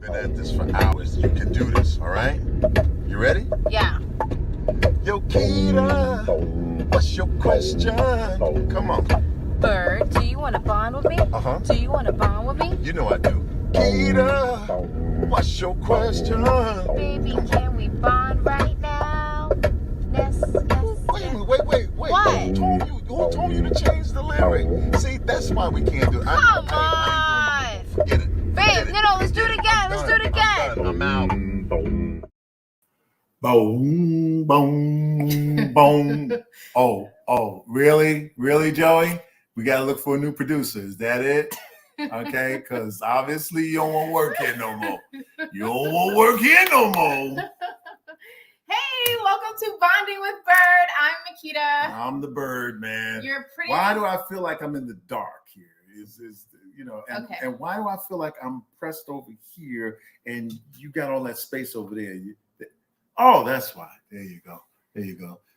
been at this for hours. You can do this, all right? You ready? Yeah. Yo, Keita, what's your question? Come on. Byrd, do you want to bond with me? Uh-huh. Do you want to bond with me? You know I do. Keita, what's your question? Baby, can we bond right now? Yes. Wait. What? Who told you to change the lyric? See, that's why we can't do it. Come I ain't doing it no more. Forget it. Babe, no, let's do it again. Let's do it again. I'm out. Boom, boom, boom. Oh, really? Really, Joey? We got to look for a new producer. Is that it? Okay, because obviously you don't want to work here no more. You don't want to work here no more. Hey, welcome to Bonding with Byrd. I'm Makita. I'm the Byrd, man. You're pretty. Why do I feel like I'm in the dark here? Okay. And why do I feel like I'm pressed over here and you got all that space over there? Oh, that's why. There you go.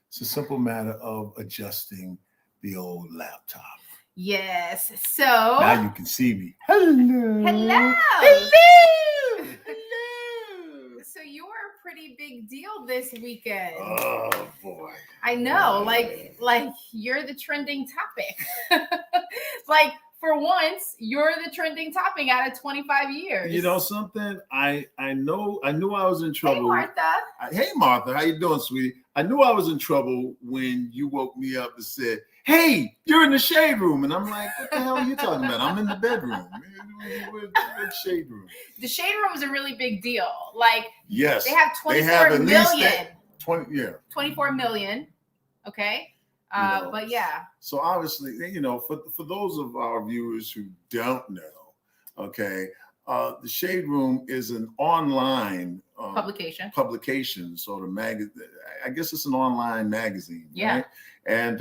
It's a simple matter of adjusting the old laptop. Yes. So Now you can see me. Hello. So you were a pretty big deal this weekend. Oh boy. I know. Like you're the trending topic. Like for once, you're the trending topic out of 25 years. You know something? I knew I was in trouble. Hey, Martha. Hey, Martha, how you doing, sweetie? I knew I was in trouble when you woke me up and said, "Hey, you're in the shade room," and I'm like, "What the hell are you talking about? I'm in the bedroom. Where's shade room?" The shade room is a really big deal. Like, yes, they have 24 at least million. 24 million. Okay. But yeah. So obviously, for those of our viewers who don't know, okay, the Shade Room is an online publication. So I guess it's an online magazine. Yeah. Right? And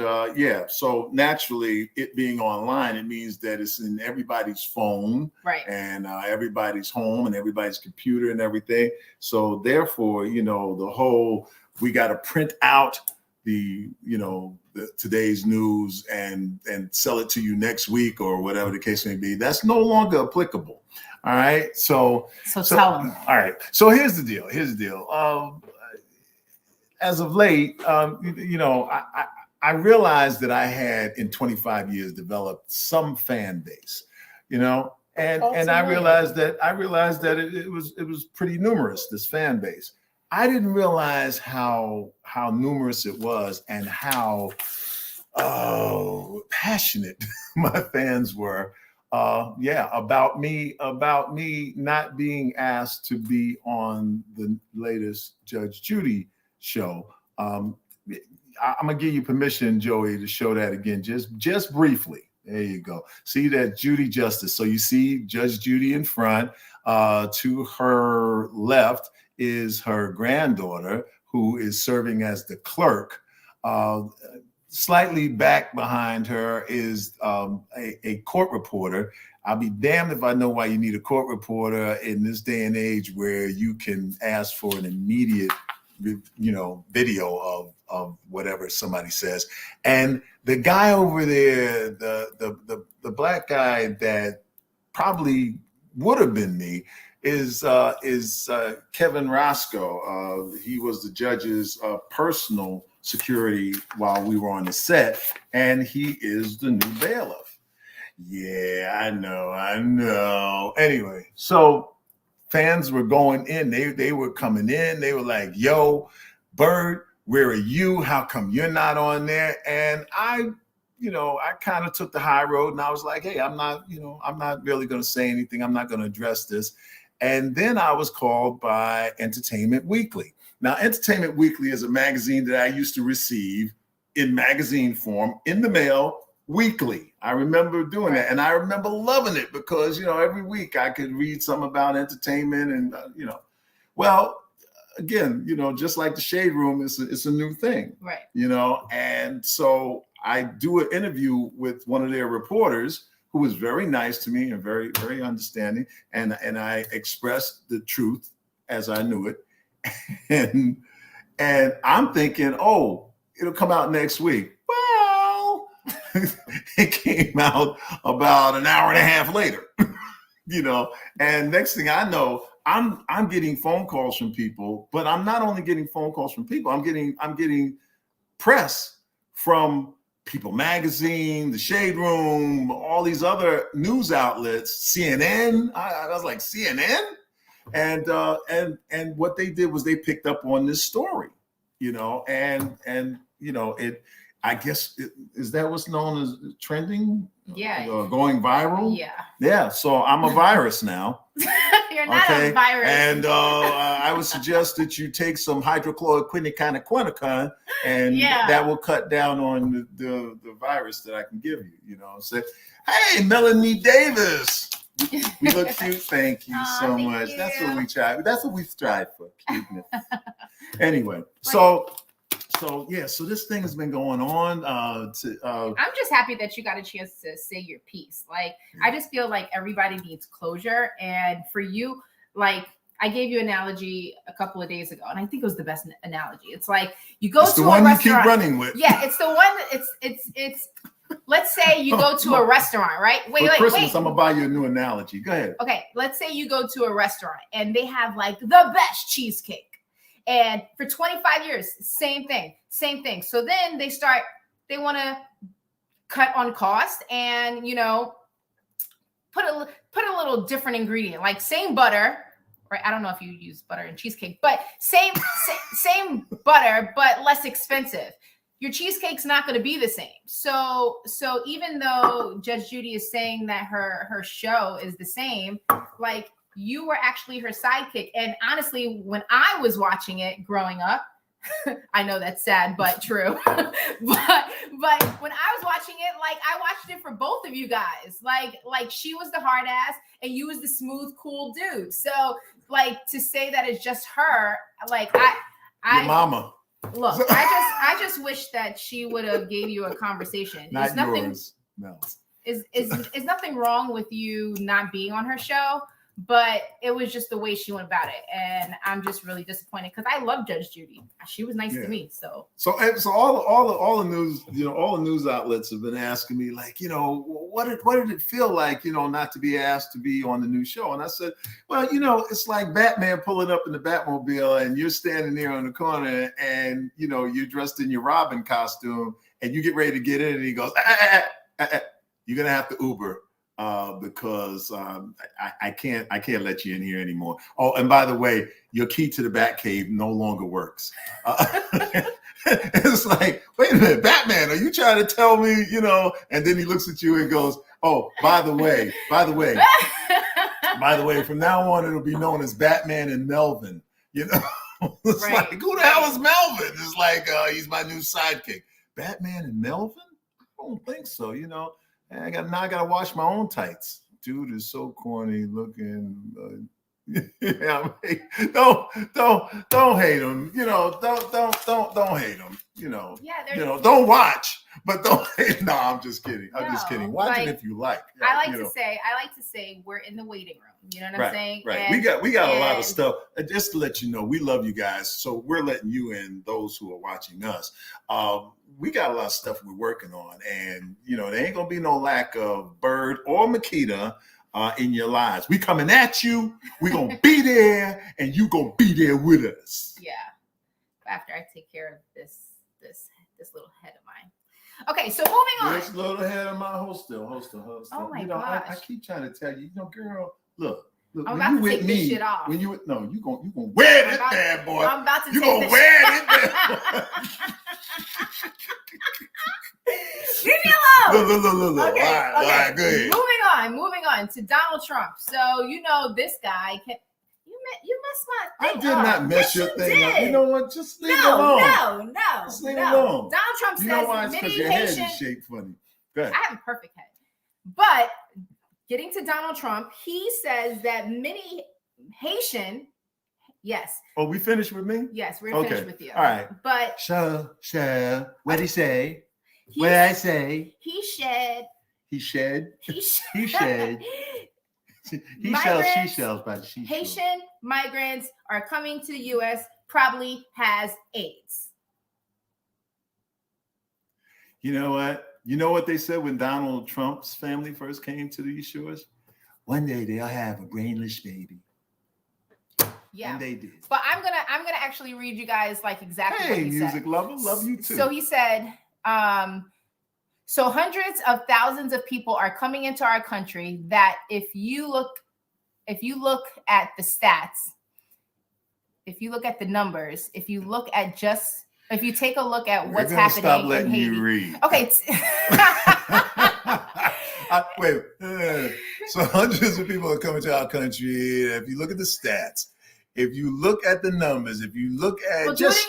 so naturally, it being online, it means that it's in everybody's phone, right, and everybody's home and everybody's computer and everything. So therefore, the whole we got to print out the today's news and sell it to you next week or whatever the case may be. That's no longer applicable. All right. So tell them. All right. So here's the deal. As of late, I realized that I had in 25 years developed some fan base, and I realized that it was pretty numerous, this fan base. I didn't realize how numerous it was and how passionate my fans were. About me not being asked to be on the latest Judge Judy show. I'm gonna give you permission, Joey, to show that again, just briefly. There you go. See that Judy Justice. So you see Judge Judy in front. To her left is her granddaughter, who is serving as the clerk. Slightly back behind her is a court reporter. I'll be damned if I know why you need a court reporter in this day and age where you can ask for an immediate, video of whatever somebody says. And the guy over there, the black guy that probably would have been me, is Kevin Roscoe. He was the judge's personal security while we were on the set, and he is the new bailiff. Yeah, I know. Anyway, so fans were going in. They were coming in. They were like, "Yo, Byrd, where are you? How come you're not on there?" And I kind of took the high road, and I was like, "Hey, I'm not really going to say anything. I'm not going to address this." And then I was called by Entertainment Weekly. Now, Entertainment Weekly is a magazine that I used to receive in magazine form in the mail weekly. I remember doing that, and I remember loving it because every week I could read something about entertainment, and well, again, just like the Shade Room, it's a new thing, right? And so I do an interview with one of their reporters, who was very nice to me and very, very understanding. And I expressed the truth as I knew it. And I'm thinking, oh, it'll come out next week. Well, it came out about an hour and a half later, and next thing I know, I'm getting phone calls from people, but I'm not only getting phone calls from people. I'm getting press from People Magazine, The Shade Room, all these other news outlets, CNN. I was like, CNN? And what they did was they picked up on this story, and it. I guess is that what's known as trending? Yeah. Going viral. Yeah. Yeah. So I'm a virus now. You're not a virus. And I would suggest that you take some hydrochloroquine, and that will cut down on the virus that I can give you. Say, hey, Melanie Davis, we look cute. Thank you so much. You. That's what we tried. That's what we strive for. Cuteness. Anyway, so this thing has been going on. I'm just happy that you got a chance to say your piece. Like, I just feel like everybody needs closure. And for you, like, I gave you an analogy a couple of days ago, and I think it was the best analogy. It's like you go to a restaurant. You keep running with. Yeah, it's the one. It's. Let's say you go to a restaurant, right? For Christmas, I'm gonna buy you a new analogy. Go ahead. Okay, let's say you go to a restaurant and they have like the best cheesecake. And for 25 years, same thing. So then they want to cut on cost and, put a little different ingredient, like same butter, right? I don't know if you use butter in cheesecake, but same butter, but less expensive. Your cheesecake's not going to be the same. So even though Judge Judy is saying that her show is the same, like, you were actually her sidekick. And honestly, when I was watching it growing up, I know that's sad, but true. but when I was watching it, like, I watched it for both of you guys. Like she was the hard ass and you was the smooth, cool dude. So like, to say that it's just her, like, your mama. Look, I just wish that she would have gave you a conversation. Not yours. No. Is nothing wrong with you not being on her show? But it was just the way she went about it, and I'm just really disappointed because I love Judge Judy. She was nice to me. So all the news, all the news outlets have been asking me, like, what did it feel like, not to be asked to be on the new show? And I said, well, it's like Batman pulling up in the Batmobile, and you're standing there on the corner, and you're dressed in your Robin costume, and you get ready to get in, and he goes, you're gonna have to Uber. Because I can't let you in here anymore. Oh, and by the way, your key to the Batcave no longer works. It's like, wait a minute, Batman, are you trying to tell me, And then he looks at you and goes, oh, by the way, from now on, it'll be known as Batman and Melvin. It's right. Like, who the hell is Melvin? It's like, he's my new sidekick. Batman and Melvin? I don't think so, And I gotta wash my own tights. Dude is so corny looking. Don't hate him. Don't hate him. Don't watch, but don't hate. No, I'm just kidding. I'm just kidding. Watch it if you like. I like to say we're in the waiting room. You know what I'm saying? Right. And we got a lot of stuff. Just to let you know, we love you guys. So we're letting you in, those who are watching us. We got a lot of stuff we're working on, and there ain't gonna be no lack of Byrd or Makita in your lives. We coming at you. We gonna be there, and you gonna be there with us. Yeah. After I take care of this little head of mine. Okay, so moving on. This little head of mine. Hold still. Oh my gosh. I keep trying to tell you, girl, look. I'm about to take this shit off. When you gonna wear this bad boy. I'm about to you take gonna wear this bad boy. Leave me alone. Look. Okay, All right, go ahead. Moving on to Donald Trump. So this guy can. You messed my thing I did not mess your thing up. You know what? Just leave it alone. No. Just leave it alone. Donald Trump says Because many your Haitian. head is shaped funny. Go ahead. I have a perfect head. But getting to Donald Trump, he says that many Haitian. Yes. Oh, we finished with me? Yes, we're finished with you. All right. But sure. What did he say? What did I say? He shed. He shed. He shed. He sells seashells by the seashore. Haitian migrants are coming to the U.S. Probably has AIDS. You know what? You know what they said when Donald Trump's family first came to these shores? One day they'll have a brainless baby. Yeah. And they did. But I'm gonna actually read you guys like exactly what Hey, he music said. lover, love you too. So he said, so hundreds of thousands of people are coming into our country that if you look at the stats, if you look at the numbers, if you take a look at what's happening stop letting in Haiti. you read. Okay. Wait. So hundreds of people are coming to our country. If you look at the stats, if you look at the numbers, if you look at just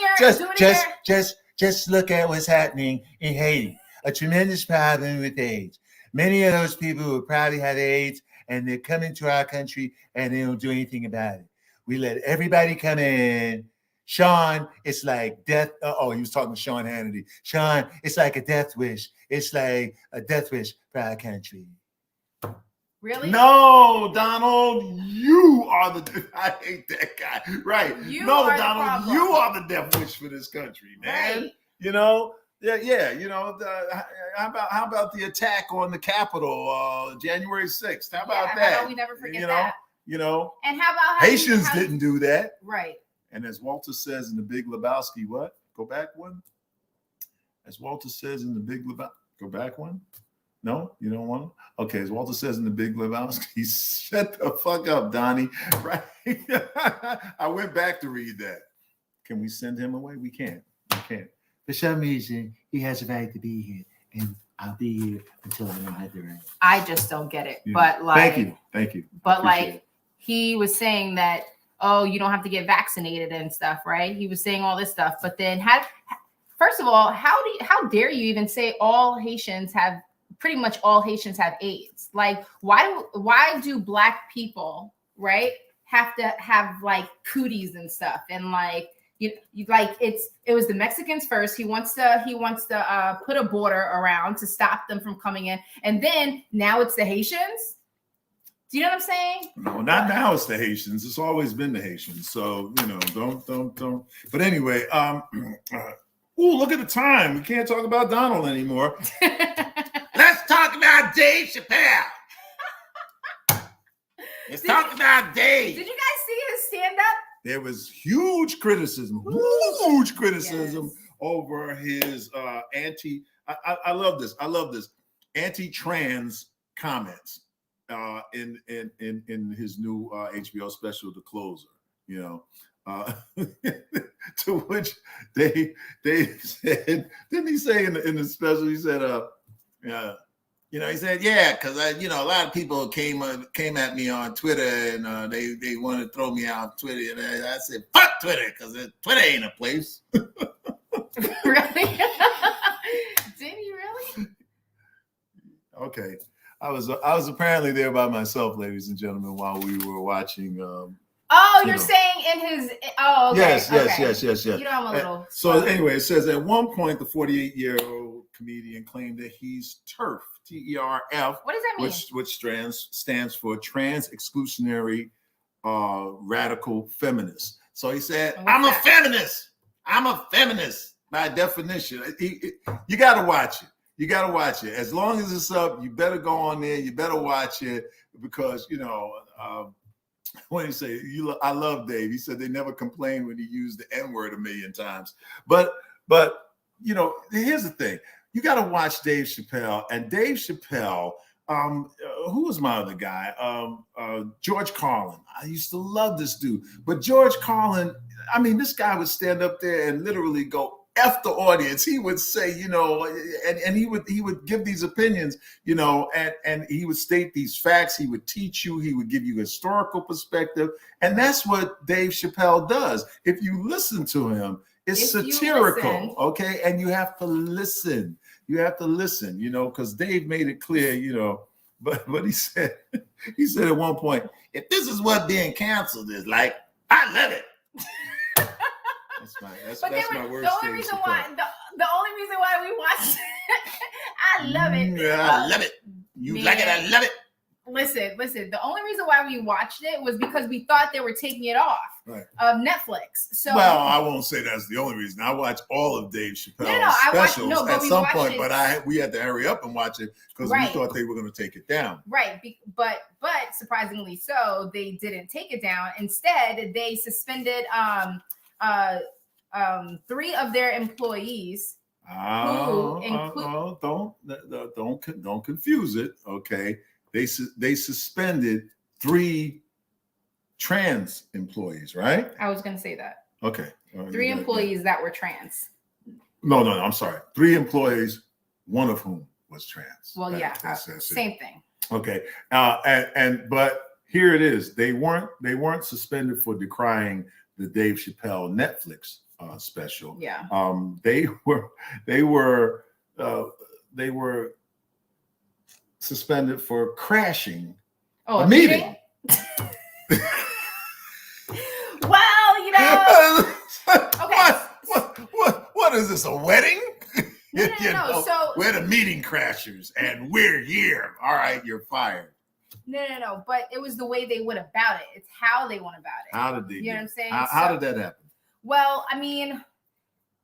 look at what's happening in Haiti. A tremendous problem with AIDS. Many of those people who probably had AIDS and they're coming to our country and they don't do anything about it. We let everybody come in. Sean, it's like death. He was talking to Sean Hannity. Sean, it's like a death wish. It's like a death wish for our country. Really? No, Donald, you are I hate that guy. Right. Donald, you are the death wish for this country, man. Right. You know? Yeah. You know, how about the attack on the Capitol, January 6th? How about that? How about we never forget that? You know. And how about Haitians didn't do that. Right. And as Walter says in The Big Lebowski, what? Go back one? As Walter says in The Big Lebowski, go back one? No? You don't want to? Okay, as Walter says in The Big Lebowski, shut the fuck up, Donnie. Right? I went back to read that. Can we send him away? We can't. We can't. For some reason, he has a right to be here. And I'll be here until I know how to write. I just don't get it. Yeah. But like Thank you. But like he was saying that, oh, you don't have to get vaccinated and stuff, right? He was saying all this stuff. But then first of all, how dare you even say pretty much all Haitians have AIDS? Like, why do Black people, right, have to have like cooties and stuff? And like, you like it was the Mexicans first. He wants to put a border around to stop them from coming in, and then now it's the Haitians. Do you know what I'm saying? No, not now. It's the Haitians. It's always been the Haitians. So don't. But anyway, look at the time. We can't talk about Donald anymore. Let's talk about Dave Chappelle. Let's talk about Dave. Did you guys see his stand-up? There was huge criticism over his I love this anti-trans comments in his new HBO special, The Closer. You know, to which they said, didn't he say in the special? He said, he said, yeah, because a lot of people came at me on Twitter and they wanted to throw me out Twitter, and I said, fuck Twitter, because Twitter ain't a place. Really? Did he really? Okay, I was apparently there by myself, ladies and gentlemen, while we were watching. You're saying in his. Oh, okay. Yes. You know, I'm a little. So anyway, it says at one point the 48-year-old comedian claimed that he's TERF, T-E-R-F. What does that mean? Which stands for Trans Exclusionary Radical Feminist. So he said, I'm a feminist. I'm a feminist by definition. You got to watch it. You got to watch it. As long as it's up, you better go on there. You better watch it because, what did he say? I love Dave. He said they never complained when he used the N-word a million times. But here's the thing. You got to watch Dave Chappelle. And Dave Chappelle, who was my other guy? George Carlin. I used to love this dude. But George Carlin, this guy would stand up there and literally go F the audience. He would say, and he would give these opinions, and he would state these facts. He would teach you. He would give you historical perspective. And that's what Dave Chappelle does. If you listen to him, it's satirical, okay? And you have to listen. Because Dave made it clear, but he said at one point, if this is what being canceled is like, I love it. That's my worst. The only reason why we watched it, I love it. Yeah, I love it. You like it? I love it. Listen. The only reason why we watched it was because we thought they were taking it off of Netflix. So well, I won't say that's the only reason. I watch all of Dave Chappelle's specials at some point, but we had to hurry up and watch it because we thought they were going to take it down. Right, but surprisingly so, they didn't take it down. Instead, they suspended 3 of their employees. Don't confuse it. Okay, they suspended 3 trans employees, right? I was going to say that. Okay, 3 employees that were trans. No, I'm sorry. 3 employees, one of whom was trans. Well, same thing. Okay, but here it is. They weren't suspended for decrying the Dave Chappelle Netflix special. Yeah. They were suspended for crashing a meeting. Well, you know. Okay. What is this? A wedding? No. So we're the meeting crashers, and we're here. All right, you're fired. No. But it was the way they went about it. It's how they went about it. How did they? You know what I'm saying? How did that happen? Well, I mean,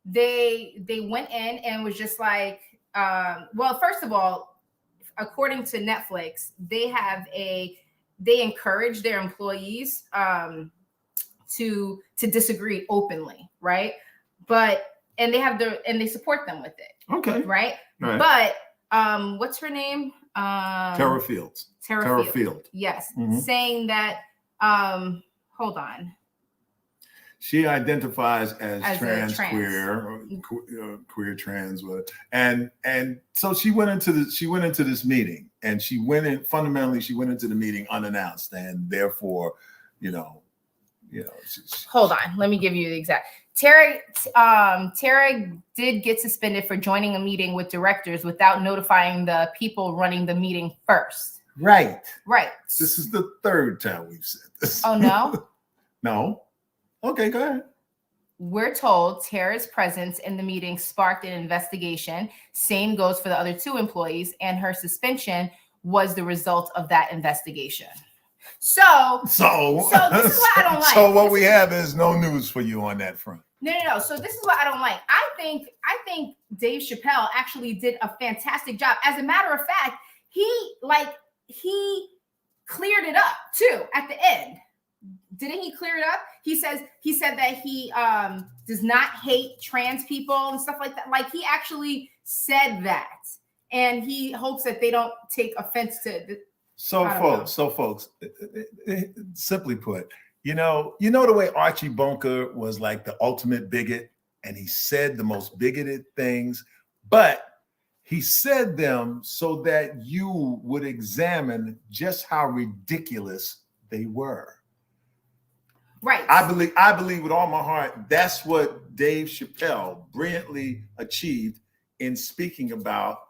they went in and was just like, well, first of all, according to Netflix, they encourage their employees to disagree openly, right? And they support them with it. Okay. Right? But what's her name? Tara Fields. Tara Field. Yes. Mm-hmm. Saying that hold on. She identifies as trans. Queer trans, and so she went into this meeting, and she went into the meeting unannounced, and therefore, hold on, let me give you the exact. Tara did get suspended for joining a meeting with directors without notifying the people running the meeting first. Right. This is the 3rd time we've said this. Oh no. No. Okay, go ahead. We're told Tara's presence in the meeting sparked an investigation. Same goes for the other 2 employees, and her suspension was the result of that investigation. So this is what I don't like. So what we have is no news for you on that front. No. So this is what I don't like. I think Dave Chappelle actually did a fantastic job. As a matter of fact, he cleared it up too at the end. Didn't he clear it up? He said that he does not hate trans people and stuff like that. Like, he actually said that, and he hopes that they don't take offense to. So folks, simply put, you know the way Archie Bunker was like the ultimate bigot, and he said the most bigoted things, but he said them so that you would examine just how ridiculous they were. Right. I believe with all my heart, that's what Dave Chappelle brilliantly achieved in speaking about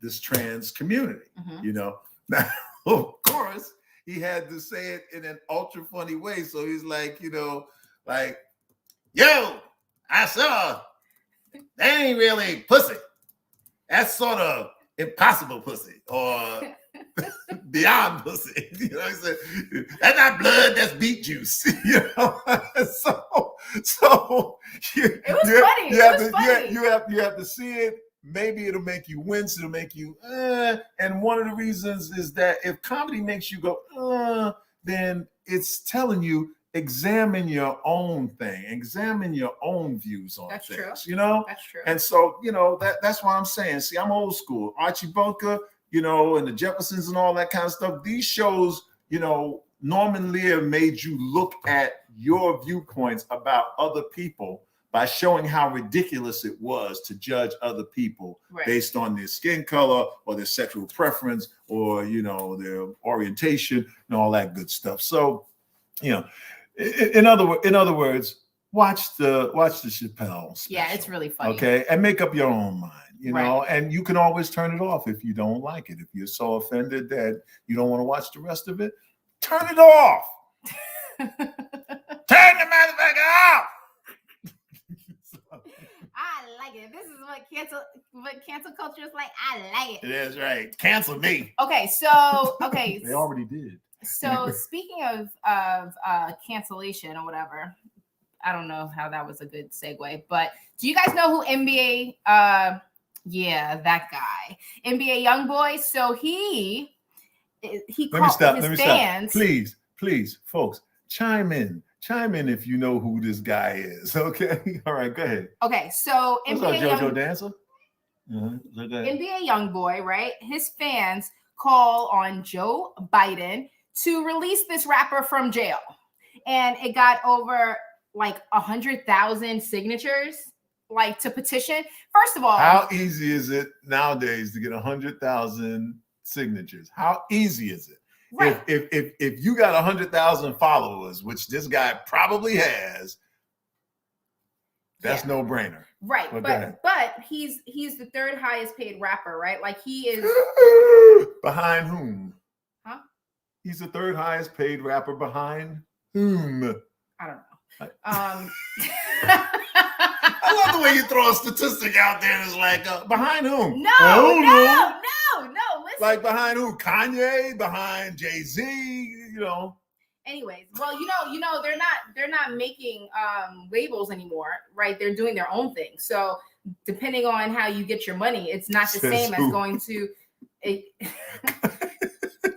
this trans community. Mm-hmm. Now, of course, he had to say it in an ultra funny way. So he's like, yo, I saw they ain't really pussy. That's sort of impossible pussy, or beyond pussy. He said, that's not blood, that's beet juice. It was funny. You have to see it. Maybe it'll make you wince. It'll make you, and one of the reasons is that if comedy makes you go, then it's telling you, examine your own thing, examine your own views on things. That's true. And so, that's why I'm saying, see, I'm old school. Archie Bunker, and the Jeffersons and all that kind of stuff. These shows, Norman Lear made you look at your viewpoints about other people by showing how ridiculous it was to judge other people based on their skin color or their sexual preference or, their orientation and all that good stuff. So, in other words, watch the Chappelle special. Yeah, it's really funny. Okay, and make up your own mind, and you can always turn it off if you don't like it. If you're so offended that you don't want to watch the rest of it, turn it off. Turn the motherfucker off. I like like it. This is what cancel culture is like. I like it. That's right. Cancel me. Okay, so They already did. So speaking of cancellation or whatever, I don't know how that was a good segue, but do you guys know who NBA? Yeah, that guy, NBA YoungBoy. So he called his fans. Please, folks, chime in if you know who this guy is. Okay, all right, go ahead. Okay, so What's up, JoJo Dancer? NBA YoungBoy, right? His fans call on Joe Biden to release this rapper from jail, and it got over like 100,000 signatures, like to petition. First of all, how easy is it nowadays to get 100,000 signatures? How easy is it? Right. If you got 100,000 followers, which this guy probably has, that's no brainer. Right. But he's the third highest paid rapper, right? Like he is behind whom? Huh? He's the third highest paid rapper behind whom? I don't know. I love the way you throw a statistic out there and it's like, behind whom? No. Listen. Like behind who? Kanye? Behind Jay-Z? You know. Anyways, well, you know, they're not making labels anymore, right? They're doing their own thing. So depending on how you get your money, it's not the same as going to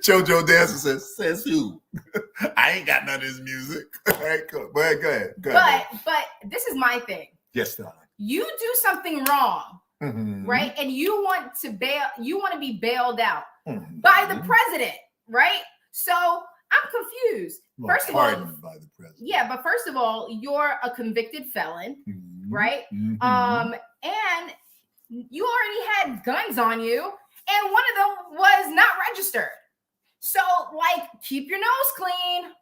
JoJo Dancer says who? I ain't got none of his music. All right, go ahead. But this is my thing. Yes, darling. You do something wrong, right? And you want to be bailed out by the president, right? So I'm confused. First of all, by the president. Yeah, but first of all, you're a convicted felon, right? And you already had guns on you, and one of them was not registered. So, like, keep your nose clean,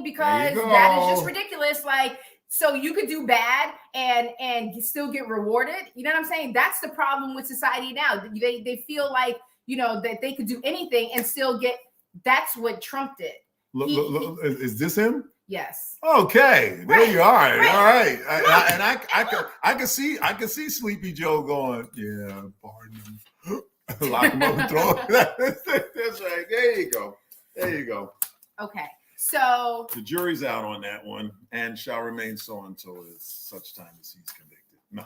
because that is just ridiculous. Like, so you could do bad and still get rewarded. You know what I'm saying? That's the problem with society now. They feel like, you know, that they could do anything and still get. That's what Trump did. Look, is this him? Yes. Okay, there you are. Right. All right, I can see Sleepy Joe going, yeah, pardon. Lock him up and throw it. That's right. There you go. Okay. So the jury's out on that one and shall remain so until such time as he's convicted. No.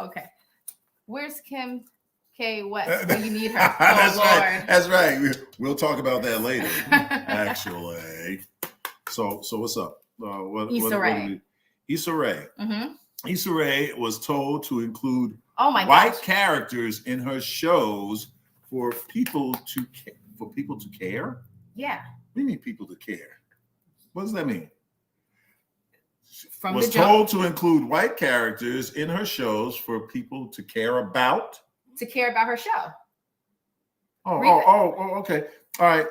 Okay. Where's Kim K. West when you need her? That's right. That's right. We'll talk about that later. Actually. So what's up? Issa Rae. Issa Rae. Issa Rae was told to include white characters in her shows for people to care. Yeah. What do you mean people to care? What does that mean? Was told to include white characters in her shows for people to care about. To care about her show. Okay. All right.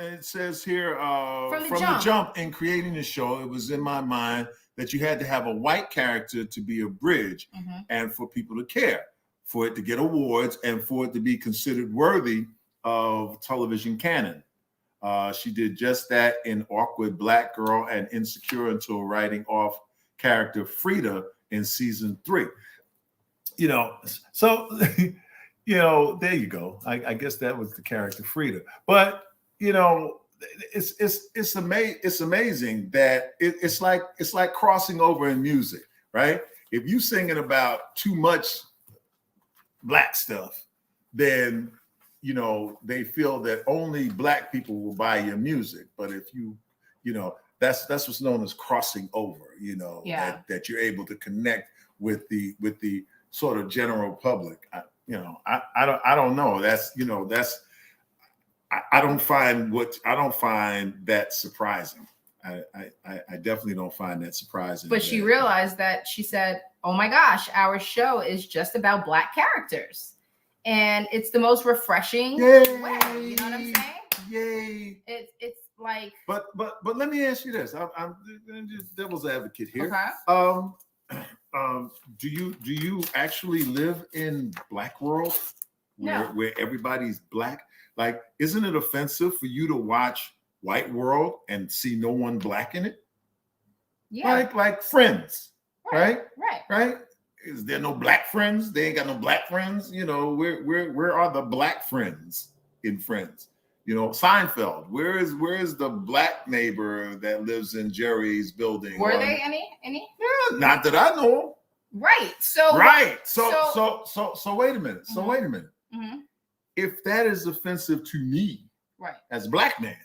It says here from the jump in creating the show, it was in my mind that you had to have a white character to be a bridge and for people to care, for it to get awards and for it to be considered worthy of television canon. She did just that in Awkward Black Girl and Insecure until writing off character Frida in season 3. You know, so, you know, there you go. I guess that was the character Frida. But, you know, it's amazing that it's like crossing over in music, right? If you singing about too much black stuff, then you know they feel that only black people will buy your music. But if you know, that's what's known as crossing over. You know, that you're able to connect with the sort of general public. I don't know. I don't find that surprising. I definitely don't find that surprising. But she realized that she said, "Oh my gosh, our show is just about black characters, and it's the most refreshing way." You know what I'm saying? Yay! It's like. But let me ask you this. I'm just devil's advocate here. Okay. Do you actually live in black world where everybody's black? Like, isn't it offensive for you to watch White World and see no one black in it? Yeah. Like Friends, right? Right. is there no black friends? They ain't got no black friends. You know, where are the black friends in Friends? You know, Seinfeld. Where is the black neighbor that lives in Jerry's building? Were they any? Yeah, not that I know. Right. So So wait a minute. So wait a minute. Mhm. If that is offensive to me, right, as a black man,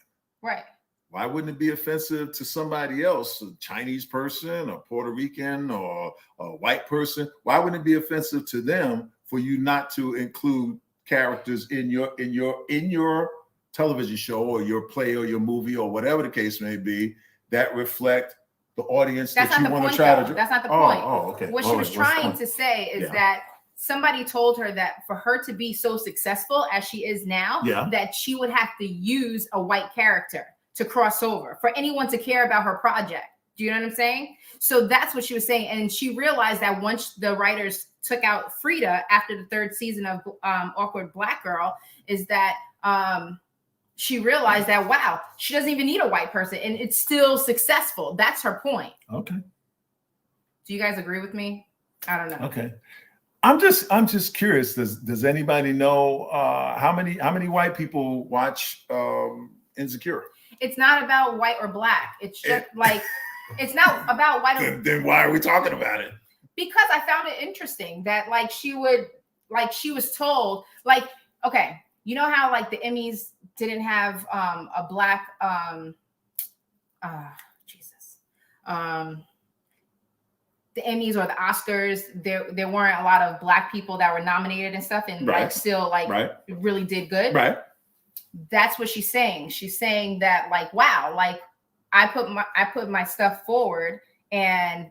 right, why wouldn't it be offensive to somebody else, a Chinese person, a Puerto Rican, or a white person? Why wouldn't it be offensive to them for you not to include characters in your television show or your play or your movie or whatever the case may be that reflect the audience that you want to try to? That's not the point. Oh, okay. What she was trying to say is that somebody told her that for her to be so successful as she is now, that she would have to use a white character to cross over for anyone to care about her project. Do you know what I'm saying? So that's what she was saying. And she realized that once the writers took out Frida after the 3rd season of Awkward Black Girl, is that she realized that, wow, she doesn't even need a white person and it's still successful. That's her point. Okay. Do you guys agree with me? I don't know. Okay. I'm just curious. Does anybody know how many white people watch Insecure? It's not about white or black. It's just it's not about white or then why are we talking about it? Because I found it interesting that she was told, okay, you know how the Emmys didn't have a black the Emmys or the Oscars, there weren't a lot of black people that were nominated and stuff, and still really did good. Right. That's what she's saying. She's saying that wow, I put my stuff forward, and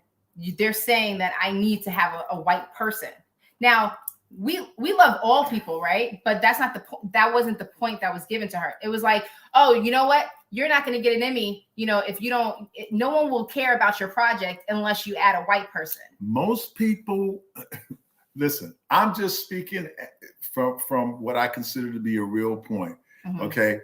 they're saying that I need to have a white person. Now we love all people, right? But that's not that wasn't the point that was given to her. It was oh, you know what? You're not going to get an Emmy, if you don't. No one will care about your project unless you add a white person. Most people, listen. I'm just speaking from what I consider to be a real point. Mm-hmm. Okay,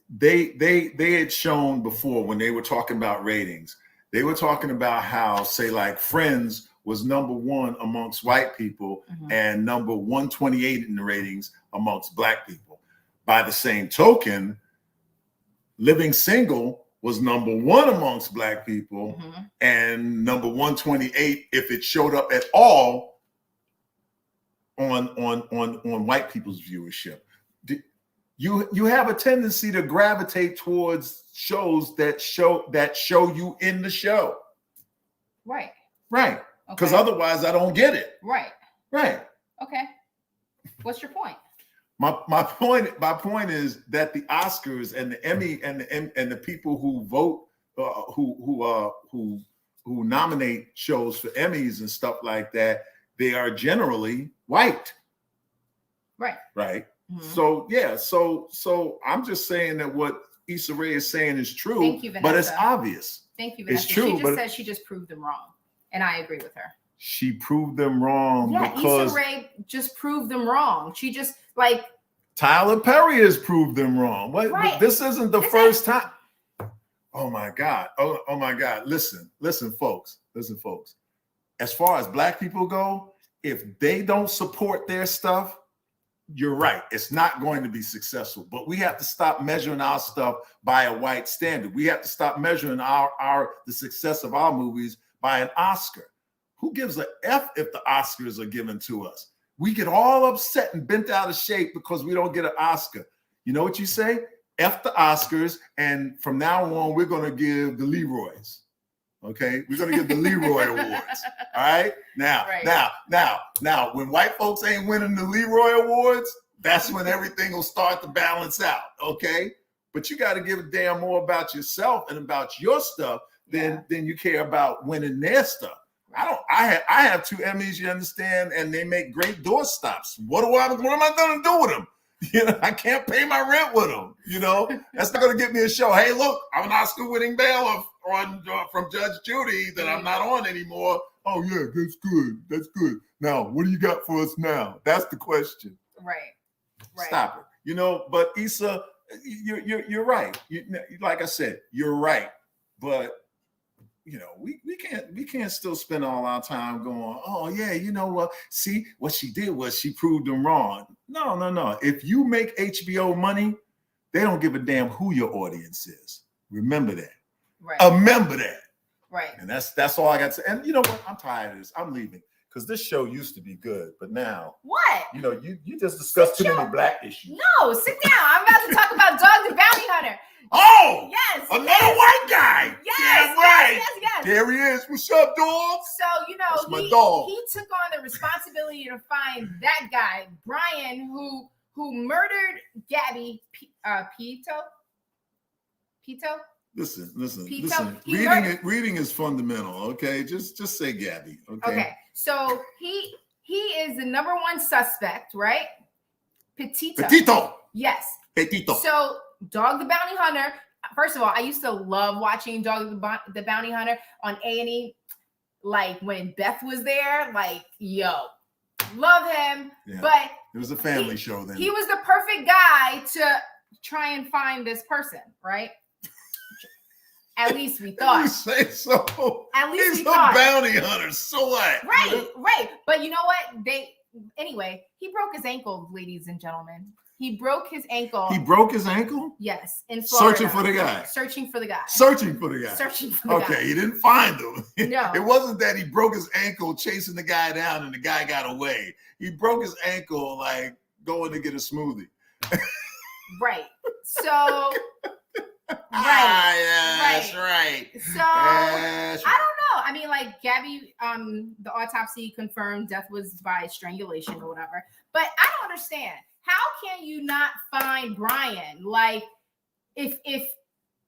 they had shown before when they were talking about ratings. They were talking about how, say, Friends was number 1 amongst white people and number 128 in the ratings amongst black people. By the same token, Living Single was number 1 amongst black people and number 128 if it showed up at all on white people's viewership. You have a tendency to gravitate towards shows that show you in the show. Right. Right. Because otherwise I don't get it. Right. Right. Okay. What's your point? My point is that the Oscars and the Emmy and the people who vote who nominate shows for Emmys and stuff like that, they are generally white. Right. Right. Mm-hmm. So I'm just saying that what Issa Rae is saying is true. Thank you, Vanessa. But it's obvious. Thank you, Vanessa. It's true. She just said she just proved them wrong, and I agree with her. She proved them wrong because Issa Rae just proved them wrong. She just Tyler Perry has proved them wrong. What? Right. This isn't the first time. Oh my God. Oh my God. Listen, folks. As far as black people go, if they don't support their stuff, you're right. It's not going to be successful. But we have to stop measuring our stuff by a white standard. We have to stop measuring the success of our movies by an Oscar. Who gives a F if the Oscars are given to us? We get all upset and bent out of shape because we don't get an Oscar. You know what you say? F the Oscars, and from now on, we're going to give the Leroys. Okay? We're going to give the Leroy Awards. All right? Now, when white folks ain't winning the Leroy Awards, that's when everything will start to balance out. Okay? But you got to give a damn more about yourself and about your stuff than you care about winning their stuff. I have 2 Emmys, you understand, and they make great doorstops. What am I going to do with them? You know, I can't pay my rent with them. You know, that's not going to get me a show. Hey, look, I'm an Oscar-winning bailiff from Judge Judy that I'm not on anymore. Oh yeah, that's good. That's good. Now, what do you got for us now? That's the question. Right. Stop it. You know, but Issa, you're right. Like I said, you're right. But we can't still spend all our time going, oh yeah, you know what? See, what she did was she proved them wrong. No. If you make HBO money, they don't give a damn who your audience is. Remember that. Right. Remember that. Right. And that's all I got to say. And you know what? I'm tired of this. I'm leaving because this show used to be good, but now what? You just discussed too many black issues. No, sit down. I'm about to talk about Dog the Bounty Hunter. Oh, yes, another white guy. Yes, right. Yes. There he is. What's up, dog? So That's my dog. He took on the responsibility to find that guy, Brian, who murdered Gabby Pito. Listen. Pito? Reading is fundamental. Okay, just say Gabby. Okay. So he is the number one suspect, right? Petito. Yes. Petito. So Dog the Bounty Hunter. First of all, I used to love watching Dog the Bounty Hunter on A&E. Like when Beth was there, like, yo, love him. Yeah. But it was a family show then. He was the perfect guy to try and find this person, right? At least we thought. You say so. At least he's we thought. a bounty hunter. So what? Right. But you know what? Anyway, he broke his ankle, ladies and gentlemen. He broke his ankle. He broke his ankle? Yes, in Florida. Searching for the guy. Searching for the guy. Okay, he didn't find him. No. It wasn't that he broke his ankle chasing the guy down and the guy got away. He broke his ankle like going to get a smoothie. Right. So That's right. So I don't know. I mean, like Gabby, the autopsy confirmed death was by strangulation or whatever. But I don't understand. How can you not find Brian? Like, if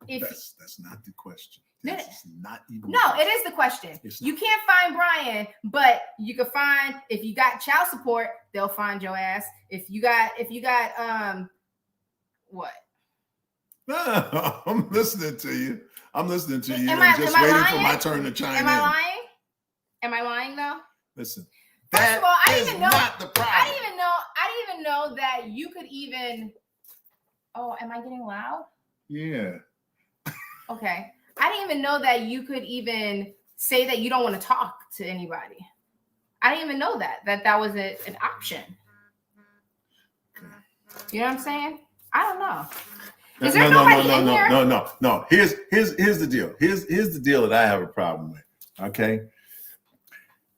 that's not the question. That's not even. No, it is the question. You can't find Brian, but you can find, if you got child support, they'll find your ass. If you got what? No, I'm listening to you. I'm listening to you. I'm just waiting for my turn to chime in. Am I lying though? Listen. First of all, I didn't even know. Not the problem. I didn't even know that you could even. Oh, am I getting loud? Yeah. Okay. I didn't even know that you could even say that you don't want to talk to anybody. I didn't even know that was an option. You know what I'm saying? I don't know. Is there nobody in here? No. Here's the deal. Here's the deal that I have a problem with. Okay.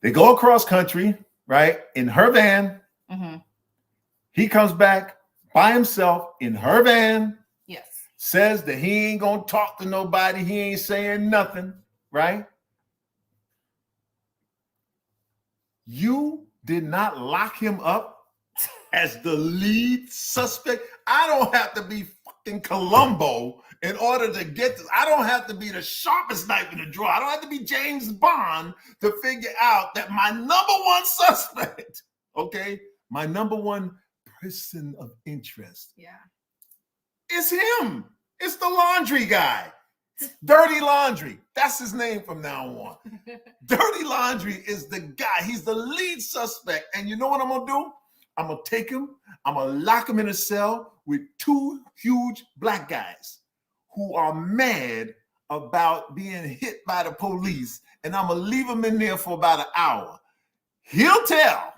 They go across country, right? In her van. Mm-hmm. He comes back by himself in her van. Yes. Says that he ain't gonna talk to nobody. He ain't saying nothing, right? You did not lock him up as the lead suspect. I don't have to be fucking Columbo in order to get this. I don't have to be the sharpest knife in the drawer. I don't have to be James Bond to figure out that my number one suspect, okay, my number one person of interest, it's him. It's the laundry guy. Dirty Laundry. That's his name from now on. Dirty Laundry is the guy. He's the lead suspect. And you know what I'm going to do? I'm going to take him. I'm going to lock him in a cell with two huge black guys who are mad about being hit by the police. And I'm going to leave him in there for about an hour. He'll tell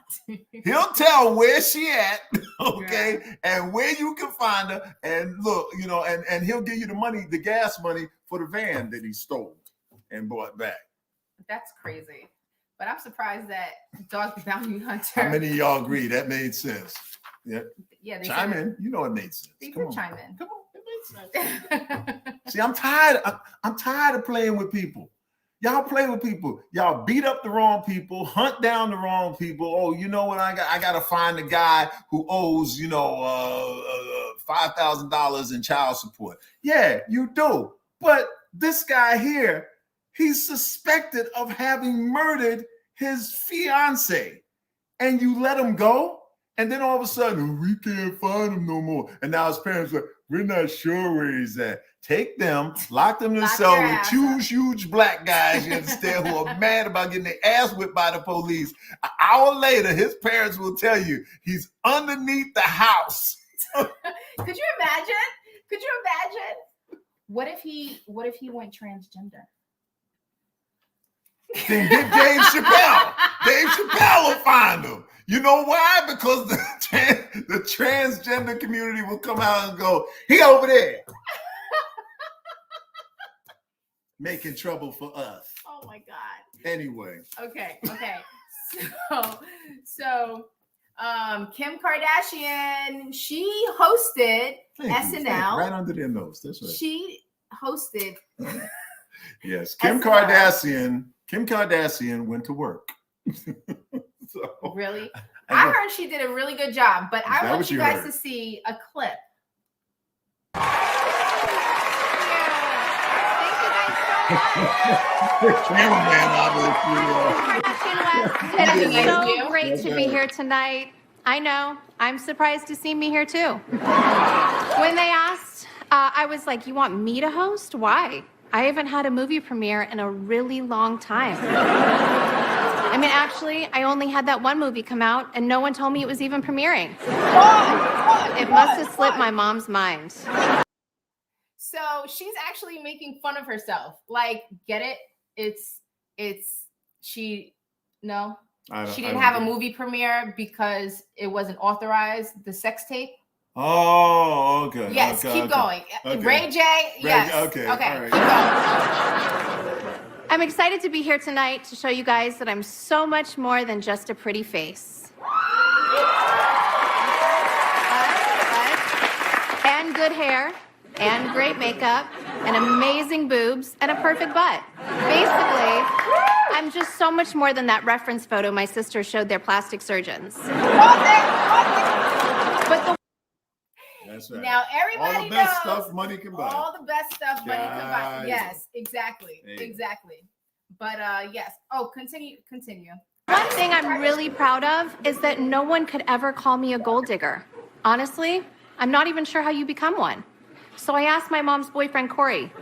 where she at, okay, and where you can find her, and look, and he'll give you the money, the gas money for the van that he stole and brought back. That's crazy. But I'm surprised that Dog the Bounty Hunter. How many of y'all agree that made sense? Yeah. Yeah. Chime in. You know it made sense. They did chime in. Come on, it made sense. See, I'm tired of playing with people. Y'all play with people. Y'all beat up the wrong people, hunt down the wrong people. Oh, you know what? I got to find the guy who owes, $5,000 in child support. Yeah, you do. But this guy here, he's suspected of having murdered his fiance, and you let him go. And then all of a sudden, we can't find him no more. And now his parents are, we're not sure where he's at. Take them, lock them in the cell with two huge black guys, you understand, who are mad about getting their ass whipped by the police. An hour later, his parents will tell you he's underneath the house. Could you imagine? What if he went transgender? then get Dave Chappelle. Dave Chappelle will find him. You know why? Because the transgender community will come out and go, he over there. Making trouble for us. Oh my God. Anyway. Okay. So Kim Kardashian, she hosted SNL. Right under their nose. That's right. She hosted. Yes, Kim SNL. Kardashian went to work. So, Really? I heard she did a really good job, but I want you guys to see a clip. It is so great to be here tonight. I know. I'm surprised to see me here too. When they asked, I was like, you want me to host? Why? I haven't had a movie premiere in a really long time. I mean, actually, I only had that one movie come out and no one told me it was even premiering. It must have slipped my mom's mind. So she's actually making fun of herself. Like, get it? She didn't have a movie premiere because it wasn't authorized, the sex tape. Oh, okay. Yes, keep going. Okay. Ray J, yes. Okay, all right. Keep going. I'm excited to be here tonight to show you guys that I'm so much more than just a pretty face. And good hair, and great makeup, and amazing boobs, and a perfect butt. Basically, I'm just so much more than that reference photo my sister showed their plastic surgeons. But That's right. Now everybody all the best knows stuff money can buy. all the best stuff money can buy. Yes, exactly. Hey. Exactly. But yes. Oh, continue. one thing I'm really proud of is that no one could ever call me a gold digger. Honestly, I'm not even sure how you become one. So I asked my mom's boyfriend, Corey.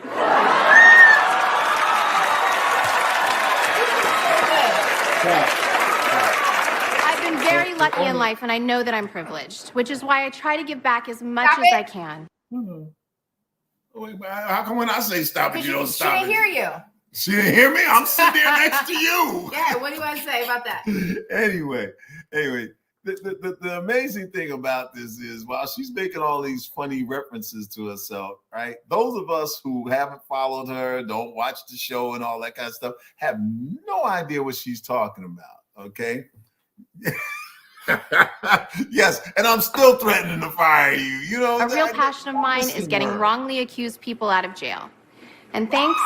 I've been very lucky in life, and I know that I'm privileged, which is why I try to give back as much as I can. Wait, how come when I say stop it, you don't stop it? She didn't hear you. She didn't hear me? I'm sitting there next to you. Yeah, what do you want to say about that? Anyway, the amazing thing about this is while she's making all these funny references to herself, right? Those of us who haven't followed her, don't watch the show and all that kind of stuff, have no idea what she's talking about, okay? Yes, and I'm still threatening to fire you. You know, A real passion of mine is getting wrongly accused people out of jail. And thanks.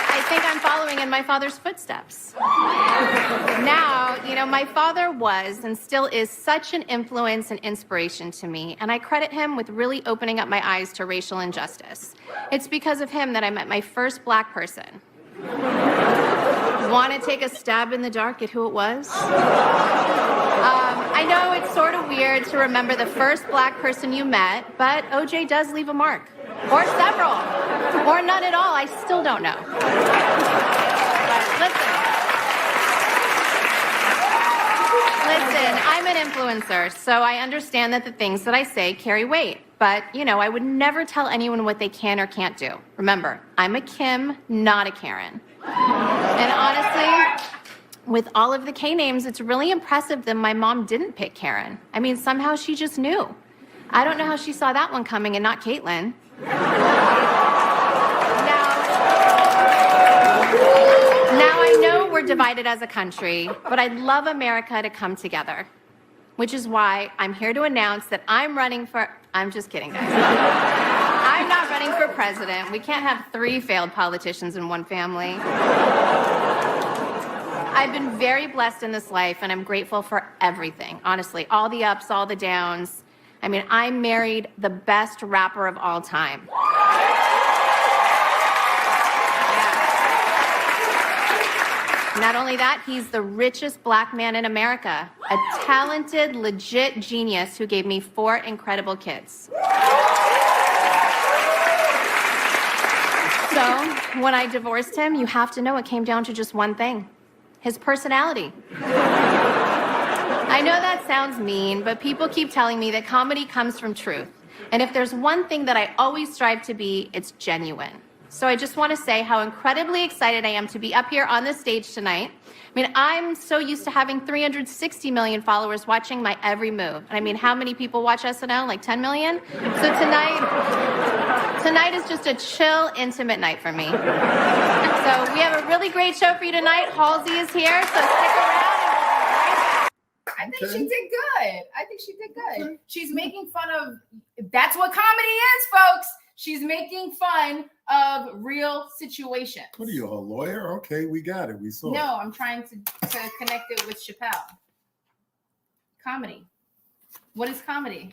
I think I'm following in my father's footsteps. Now, my father was and still is such an influence and inspiration to me, and I credit him with really opening up my eyes to racial injustice. It's because of him that I met my first Black person. Want to take a stab in the dark at who it was? I know it's sort of weird to remember the first Black person you met, but OJ does leave a mark. Or several. Or none at all. I still don't know. But listen, I'm an influencer, so I understand that the things that I say carry weight. But, I would never tell anyone what they can or can't do. Remember, I'm a Kim, not a Karen. And honestly, with all of the K names, it's really impressive that my mom didn't pick Karen. I mean, somehow she just knew. I don't know how she saw that one coming and not Caitlyn. Now I know we're divided as a country, but I'd love America to come together, which is why I'm here to announce that I'm running for... I'm just kidding, guys. I'm not running for president. We can't have 3 failed politicians in one family. I've been very blessed in this life, and I'm grateful for everything. Honestly, all the ups, all the downs. I mean, I married the best rapper of all time. Yeah. Not only that, he's the richest Black man in America. A talented, legit genius who gave me 4 incredible kids. So, when I divorced him, you have to know it came down to just one thing. His personality. I know that sounds mean, but people keep telling me that comedy comes from truth. And if there's one thing that I always strive to be, it's genuine. So I just want to say how incredibly excited I am to be up here on this stage tonight. I mean, I'm so used to having 360 million followers watching my every move. And I mean, how many people watch SNL? Like 10 million? So tonight is just a chill, intimate night for me. So we have a really great show for you tonight. Halsey is here, so stick around. I think she did good. I think she did good. Okay. She's making fun of, that's what comedy is, folks. She's making fun of real situations. What are you, a lawyer? Okay, we got it. We saw it. No, I'm trying to connect it with Chappelle. Comedy. What is comedy?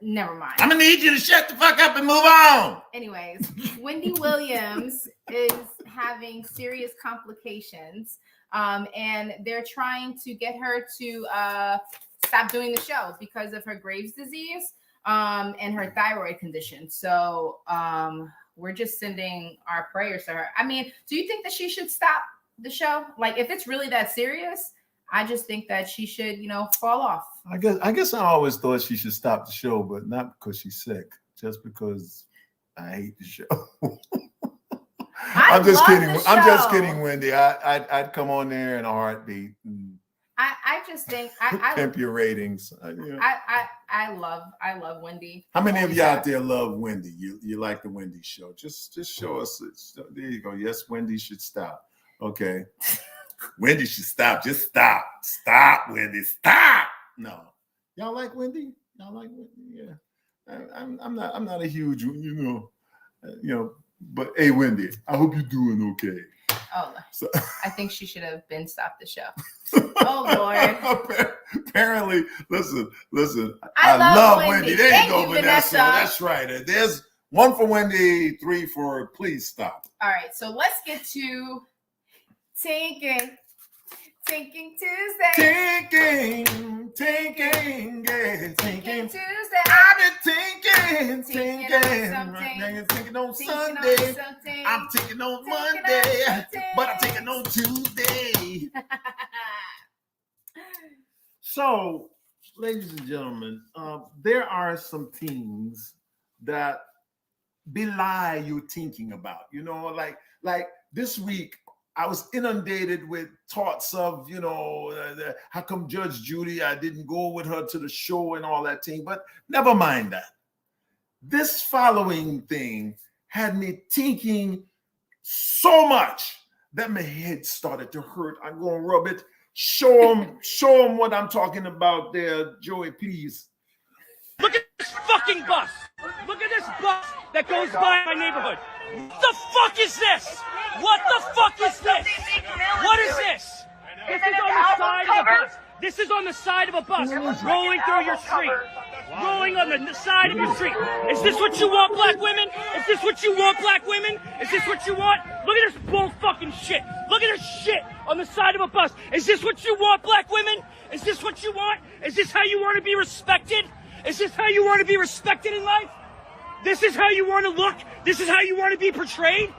Never mind. I'm gonna need you to shut the fuck up and move on. Anyways, Wendy Williams is having serious complications. And they're trying to get her to stop doing the show because of her Graves' disease and her thyroid condition. So we're just sending our prayers to her. I mean, do you think that she should stop the show? Like, if it's really that serious, I just think that she should, fall off. I guess I always thought she should stop the show, but not because she's sick, just because I hate the show. I'm just kidding. I'm just kidding, Wendy. I'd come on there in a heartbeat. I just think I pimp your ratings. I love Wendy. How many of you out there love Wendy? You like the Wendy show? Just show us. There you go. Yes, Wendy should stop. Okay. Wendy should stop. Just stop. Stop, Wendy. Stop. No. Y'all like Wendy? Y'all like Wendy? Yeah. I'm not a huge, but hey, Wendy, I hope you're doing okay. Oh, so, I think she should have been stopped the show. Oh, Lord. Apparently, listen. I love Wendy. There you go, Vanessa. That's right. There's 1 for Wendy, 3 for please stop. All right, so let's get to Tinking Tuesday. Tinking Tuesday. I've been thinking on Sunday. I'm thinking on Monday, but I'm thinking on Tuesday. So, ladies and gentlemen, there are some things that belie your thinking about. Like this week, I was inundated with thoughts of, how come Judge Judy, I didn't go with her to the show and all that thing, but never mind that. This following thing had me thinking so much that my head started to hurt. I'm going to rub it. Show them what I'm talking about there, Joey, please. Look at this fucking bus. Look at this bus that goes by my neighborhood. What the fuck is this? What the fuck is this? What is this? This is on the side of a bus. This is on the side of a bus rolling through your street. Rolling on the side of your street. Is this what you want, black women? Is this what you want, black women? Is this what you want? Look at this bull fucking shit. Look at this shit on the side of a bus. Is this what you want, black women? Is this what you want? Is this how you want to be respected? Is this how you want to be respected in life? This is how you want to look? This is how you want to be portrayed?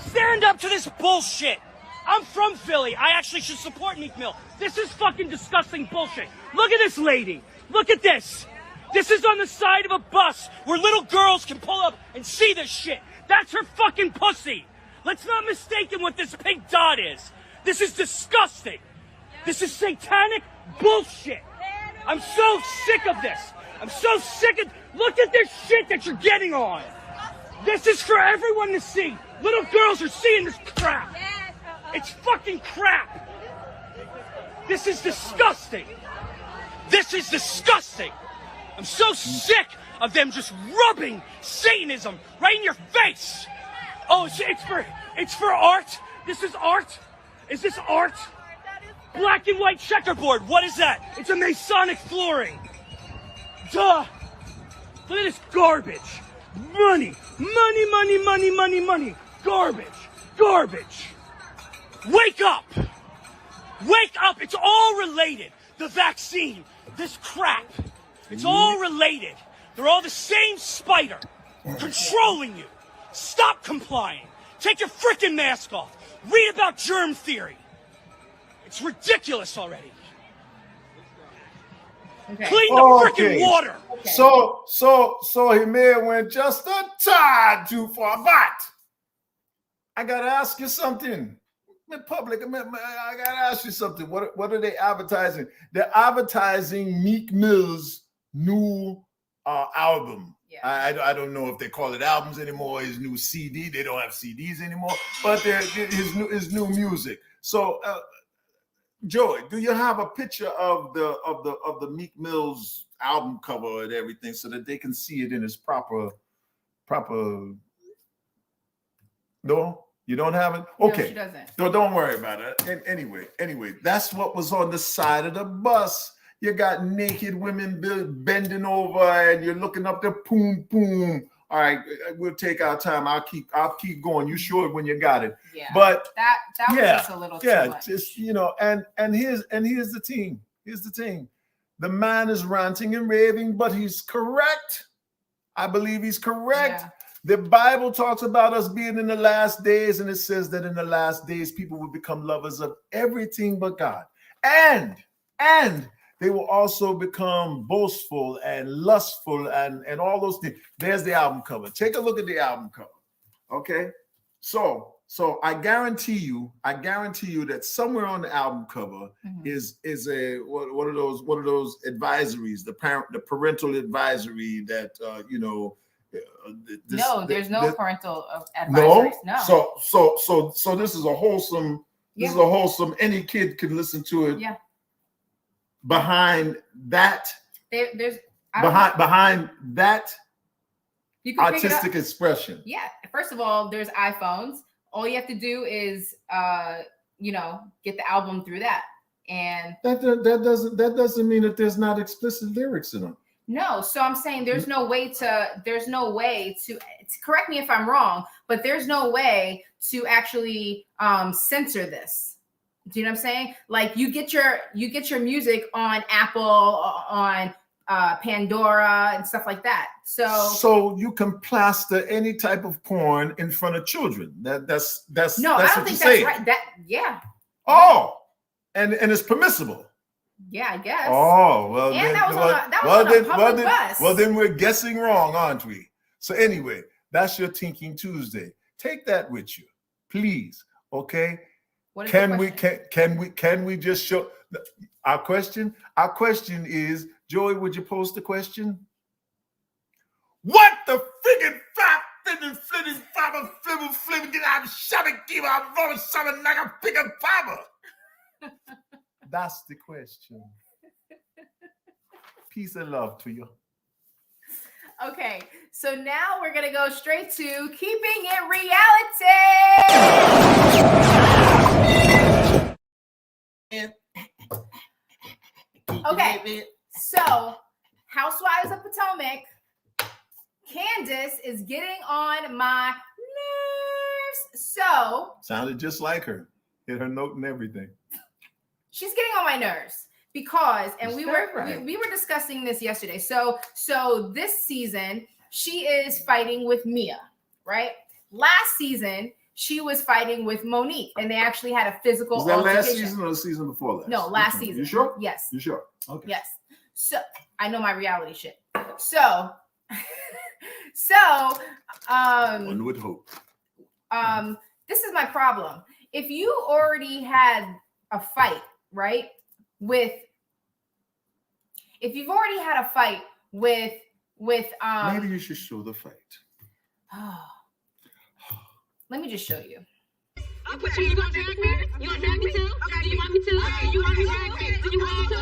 Stand up to this bullshit. I'm from Philly. I actually should support Meek Mill. This is fucking disgusting bullshit. Look at this lady. Look at this. This is on the side of a bus where little girls can pull up and see this shit. That's her fucking pussy. Let's not mistake what this pink dot is. This is disgusting. This is satanic bullshit. I'm so sick of this. I'm so sick of... Look at this shit that you're getting on. This is for everyone to see. Little girls are seeing this crap. It's fucking crap. This is disgusting. This is disgusting. I'm so sick of them just rubbing Satanism right in your face. Oh, it's for art? This is art? Is this art? Black and white checkerboard. What is that? It's a Masonic flooring. Duh. Look at this garbage. Money. Garbage. Wake up. It's all related. The vaccine, this crap. It's all related. They're all the same spider controlling you. Stop complying. Take your freaking mask off. Read about germ theory. It's ridiculous already. Okay. Clean the freaking water. Okay. So he may have went just a tad too far, but I gotta ask you something. In public, I gotta ask you something. What are they advertising? They're advertising Meek Mill's new album. Yeah. I don't know if they call it albums anymore. His new CD. They don't have CDs anymore, but his new music. So, Joey, do you have a picture of the Meek Mill's album cover and everything so that they can see it in its proper? No. You don't have it? Okay. No, she doesn't. No, don't worry about it. And anyway, that's what was on the side of the bus. You got naked women bending over and you're looking up the boom, boom. All right, we'll take our time. I'll keep going. You sure when you got it. Yeah. But that was just a little too much. Just and here's the thing. Here's the thing. The man is ranting and raving, but he's correct. I believe he's correct. Yeah. The Bible talks about us being in the last days, and it says that in the last days, people will become lovers of everything but God. And they will also become boastful and lustful and all those things. There's the album cover. Take a look at the album cover. Okay. So I guarantee you that somewhere on the album cover is a one of those advisories, the parental advisory that there's no parental advisories. No. So this is a wholesome. This is a wholesome. Any kid can listen to it. Yeah. Behind that, there's behind that you can artistic expression. Yeah. First of all, there's iPhones. All you have to do is get the album through that. And that doesn't mean that there's not explicit lyrics in them. No, so I'm saying there's no way to correct me if I'm wrong, but there's no way to actually censor this. Do you know what I'm saying? Like you get your music on Apple, on Pandora and stuff like that. So you can plaster any type of porn in front of children. That's no, I don't think that's right. Oh, and it's permissible. Yeah, I guess. Oh, well, and then, that was on a public bus. Well, then we're guessing wrong, aren't we? So anyway, that's your Thinking Tuesday. Take that with you, please. Okay. Can we just show our question? Our question is, Joey, would you post the question? What the friggin' flibber, get out of shabby, give out roller something like a big papa. That's the question. Peace and love to you. Okay, so now we're gonna go straight to keeping it reality. Okay, so Housewives of Potomac, Candace is getting on my nerves. So sounded just like her. Hit her note and everything. She's getting on my nerves because, and we were discussing this yesterday. So this season she is fighting with Mia, right? Last season she was fighting with Monique, and they actually had a physical. Was that last season or the season before last? No, last season. You sure? Yes. You sure? Okay. Yes. So I know my reality shit. So one would hope. This is my problem. If you already had a fight, right? If you've already had a fight with maybe you should show the fight. Let me just show you. Okay, you gonna drag me? You gonna drag me too? Do you want me to? Okay, you want me to drag me? Do you want me to?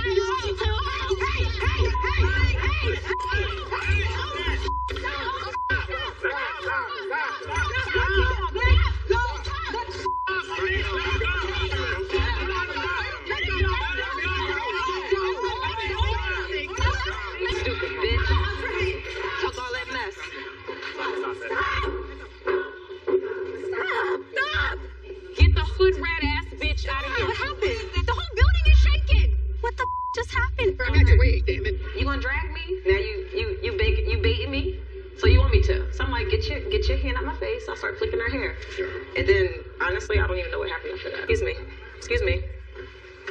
Do you want me to? Stupid bitch. Talk all that mess. Stop! Get the hood rat ass bitch out of here. What happened? The whole building is shaking. What the just happened? I got your wig, damn it. You gonna drag me? Now you baiting me? So you want me to? So I'm like, get your hand out my face. I'll start flicking her hair. Sure. And then honestly, I don't even know what happened after that. Excuse me.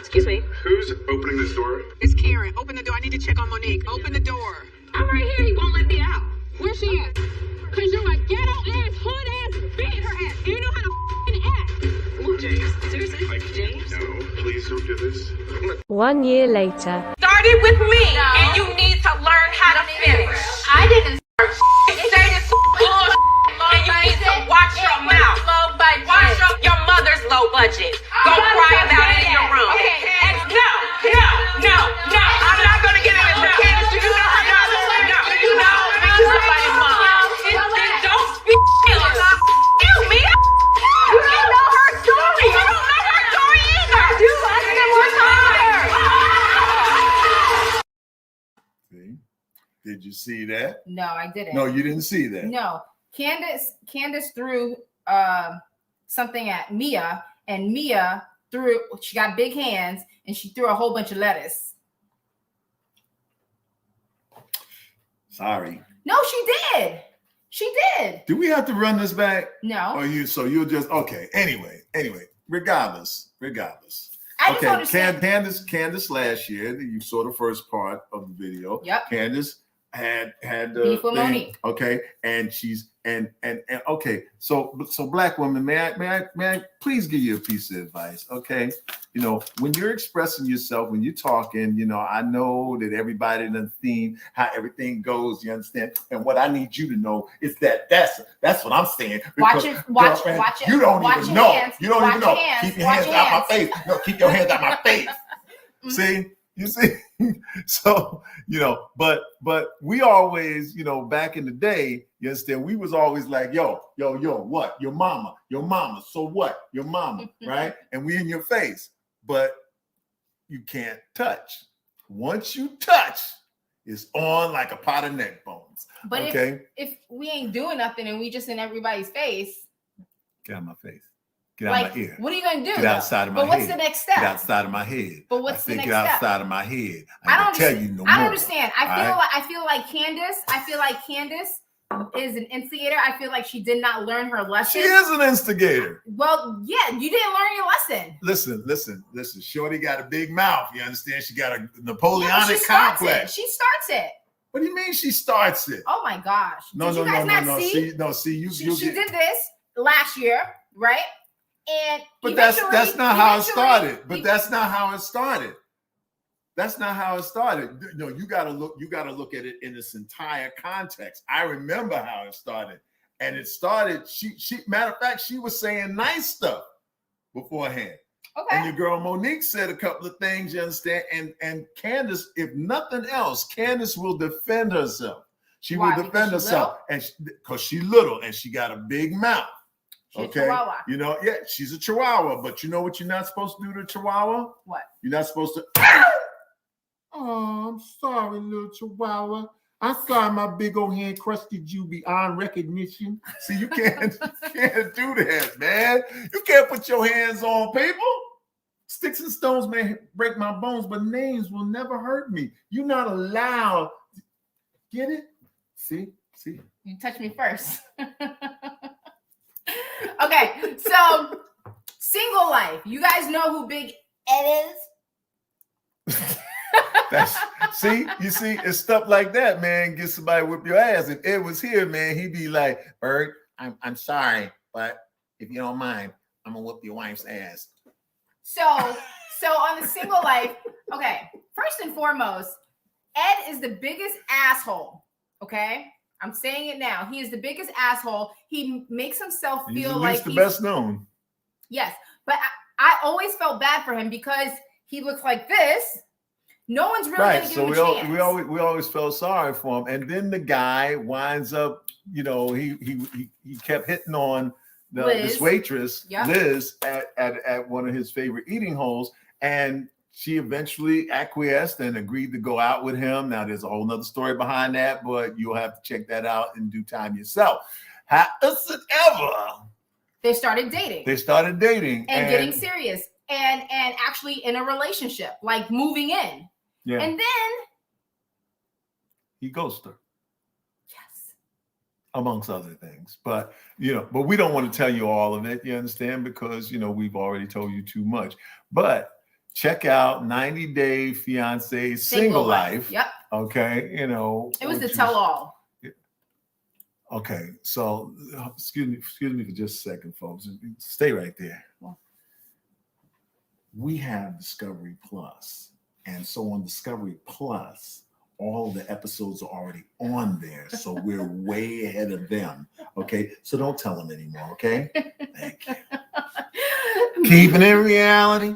Excuse me. Who's opening this door? It's Karen. Open the door. I need to check on Monique. Open the door. I'm right here. He won't let me out. Where's she at? Cause you're a ghetto ass, hood ass, beat her ass. You know how to act. Come on, James. Seriously? James? No, please don't do this. 1 year later. Started with me, and you need to learn how to finish. I didn't start Say this bullshit, and you need to watch your mouth. low budget. Watch your mother's low budget. Go cry about it in your room. Okay. And no. I'm not gonna get into this. Candace, do you know her mother? No. Do you know somebody's mom? Then don't speak ill. You, me. You don't know her story. You don't know her story either. You ask them more time. See? Did you see that? No, I didn't. No, you didn't see that. No. Candace threw something at Mia, and Mia she got big hands, and she threw a whole bunch of lettuce. Sorry. No, she did. She did. Do we have to run this back? No. Or you'll just okay. Anyway, regardless. I just understand. Candace last year, you saw the first part of the video. Yep. Candace had the Beef with thing, Monique. okay, and she's and okay. So black woman, may I please give you a piece of advice, okay? You know, when you're expressing yourself, when you're talking, you know, I know that everybody done seen how everything goes. You understand? And what I need you to know is that that's what I'm saying. Watch Because, it. Watch girlfriend, it. You don't Watch even your know. hands. You don't Watch even know. your hands. Keep your Watch hands your out hands. my face. No, keep your hands out my face. See, you see. So you know, but we always, you know, back in the day, you understand, we was always like, yo, what? Your mama. So what? Your mama, right? And we in your face, but you can't touch. Once you touch, it's on like a pot of neck bones. But okay, if we ain't doing nothing and we just in everybody's face, get out of my face. Get out of my ear. What are you gonna do? Get outside of my head. But what's the next step? Get outside of my head. But what's the next get step? outside of my head. I don't tell you no more. I don't understand. I feel All like Candace is an instigator. I feel like she did not learn her lesson. She is an instigator. Well, yeah, you didn't learn your lesson. Listen. Shorty got a big mouth. You understand? She got a Napoleonic complex. She starts it. What do you mean she starts it? Oh my gosh. No. See, she did this last year, right? And but that's not how it started. But that's not how it started. That's not how it started. No, you gotta look at it in its entire context. I remember how it started. And it started, she matter of fact, she was saying nice stuff beforehand. Okay. And your girl Monique said a couple of things, you understand? And Candace, if nothing else, Candace will defend herself. She will defend herself. And because she's little and she got a big mouth. Okay, you know, yeah, she's a Chihuahua, but you know what you're not supposed to do to a Chihuahua? What? You're not supposed to. Oh, I'm sorry, little Chihuahua. I'm sorry, my big old hand crusted you beyond recognition. See, you can't do that, man. You can't put your hands on people. Sticks and stones may break my bones, but names will never hurt me. You're not allowed. Get it? See? You touched me first. Okay, so single life. You guys know who Big Ed is? You see, it's stuff like that, man. Get somebody whip your ass. If Ed was here, man, he'd be like, Byrd, I'm sorry, but if you don't mind, I'm gonna whip your wife's ass. So on the single life, okay, first and foremost, Ed is the biggest asshole. Okay. I'm saying it now. He is the biggest asshole. He makes himself feel like he's the best known. Yes, but I always felt bad for him because he looks like this. No one's really going to give him a chance. We always felt sorry for him, and then the guy winds up. You know, he kept hitting on this waitress, Liz, at one of his favorite eating holes, and she eventually acquiesced and agreed to go out with him. Now, there's a whole nother story behind that, but you'll have to check that out in due time yourself. How is it ever? They started dating. And getting serious and actually in a relationship, like moving in. Yeah. And then he ghosted her. Yes. Amongst other things. But we don't want to tell you all of it, you understand? Because we've already told you too much. But check out 90 Day Fiancé Single Life. Yep. Okay, you know. It was the tell-all. Okay, so excuse me for just a second, folks. Stay right there. We have Discovery Plus, and so on Discovery Plus, all the episodes are already on there, so we're way ahead of them. Okay, so don't tell them anymore. Okay, thank you. Keeping it reality.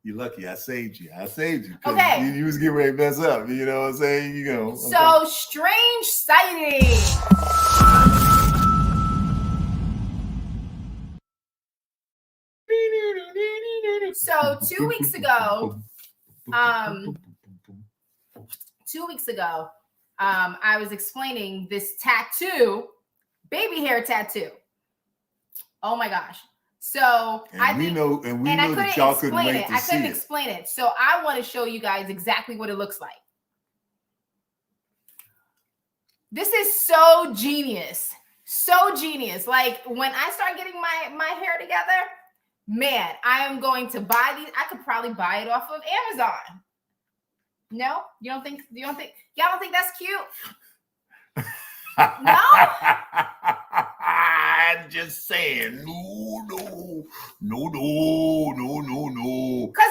You're lucky I saved you. Okay. You was getting ready to mess up. You know what I'm saying? You know. Okay. So strange sighting. So 2 weeks ago, I was explaining this tattoo, baby hair tattoo. Oh my gosh. So I know that y'all couldn't wait to see it. I couldn't explain it. So I want to show you guys exactly what it looks like. This is so genius. So genius. Like when I start getting my hair together, man, I am going to buy these. I could probably buy it off of Amazon. No? Y'all don't think that's cute? No? I'm just saying, no. Because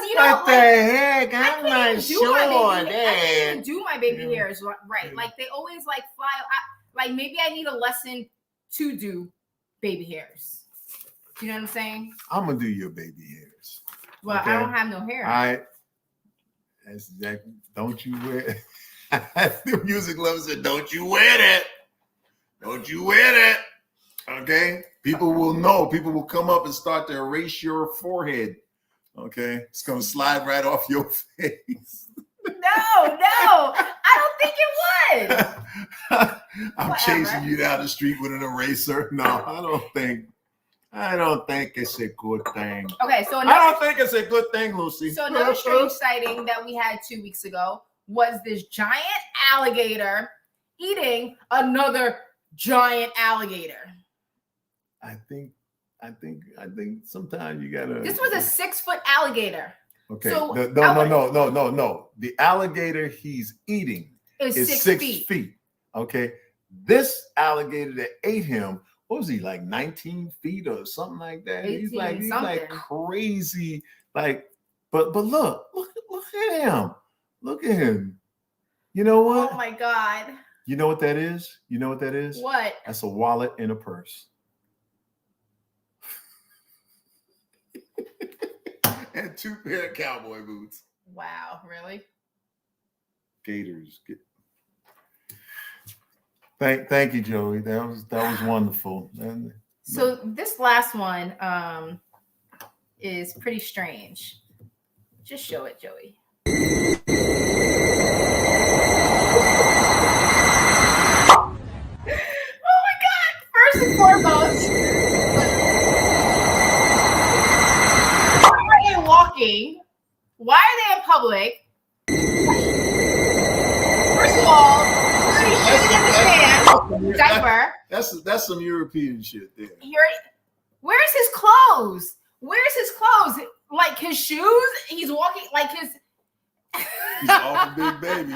you know, what the heck? I'm not sure I can't even do my baby hairs right. Like they always like fly. Like maybe I need a lesson to do baby hairs. You know what I'm saying? I'm gonna do your baby hairs. Well, okay? I don't have no hair. That's exactly. Don't you wear? The music lover said, "Don't you wear that? Don't you wear that?" Okay, people will know. People will come up and start to erase your forehead. Okay, it's gonna slide right off your face. No, I don't think it would. I'm chasing you down the street with an eraser. No, I don't think it's a good thing. Okay, so I don't think it's a good thing, Lucy. So another strange sighting that we had 2 weeks ago was this giant alligator eating another giant alligator. I think sometimes you gotta. This was a 6-foot alligator. Okay. So No. The alligator he's eating is 6 feet. Okay. This alligator that ate him, what was he, like 19 feet or something like that? He's like crazy. Like, but look at him. Look at him. You know what? Oh my God. You know what that is? What? That's a wallet and a purse. And 2 pair of cowboy boots. Wow, really? Gators. Thank you, Joey. That was wonderful. So this last one is pretty strange. Just show it, Joey. Oh my God! First and foremost, why are they walking? Why are they in public? First of all, he's shitting in the pants, diaper. That's some European shit there. Where's his clothes? Like his shoes? He's walking like his. He's all a big baby.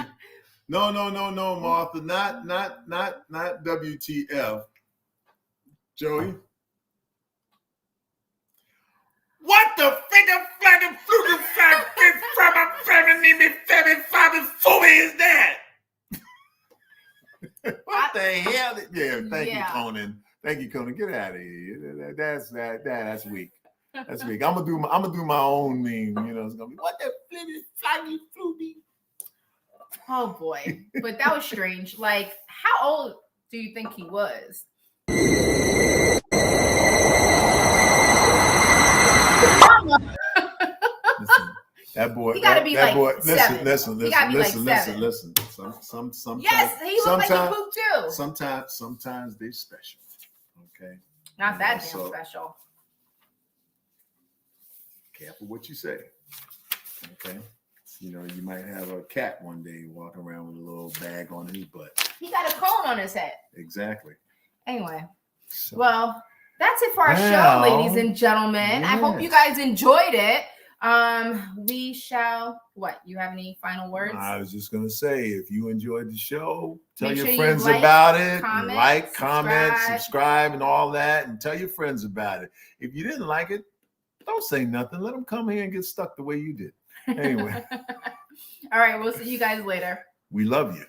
No, Martha. Not WTF. Joey. What the finger flagging fluted from a feminine is that? What the hell? Yeah, thank you, Conan. Get out of here. That's weak. That's weak. I'm gonna do my own meme. You know, it's gonna be what the flaggy fluty. Oh boy, but that was strange. Like, how old do you think he was? Listen, that boy. He gotta be that like boy. 7. Listen. He gotta be like 7. Listen. Sometimes. Yes, he looked like a poop too. Sometimes they special. Okay. Not that damn special. Careful what you say. Okay. You know, you might have a cat one day walking around with a little bag on his butt. He got a cone on his head. Exactly. Anyway, So, well, That's it for our show, ladies and gentlemen. I hope you guys enjoyed it. We shall, what? You have any final words? I was just going to say, if you enjoyed the show, tell your sure friends you about it. comment, subscribe, and all that, and tell your friends about it. If you didn't like it, don't say nothing. Let them come here and get stuck the way you did. Anyway. All right, we'll see you guys later. We love you.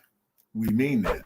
We mean that.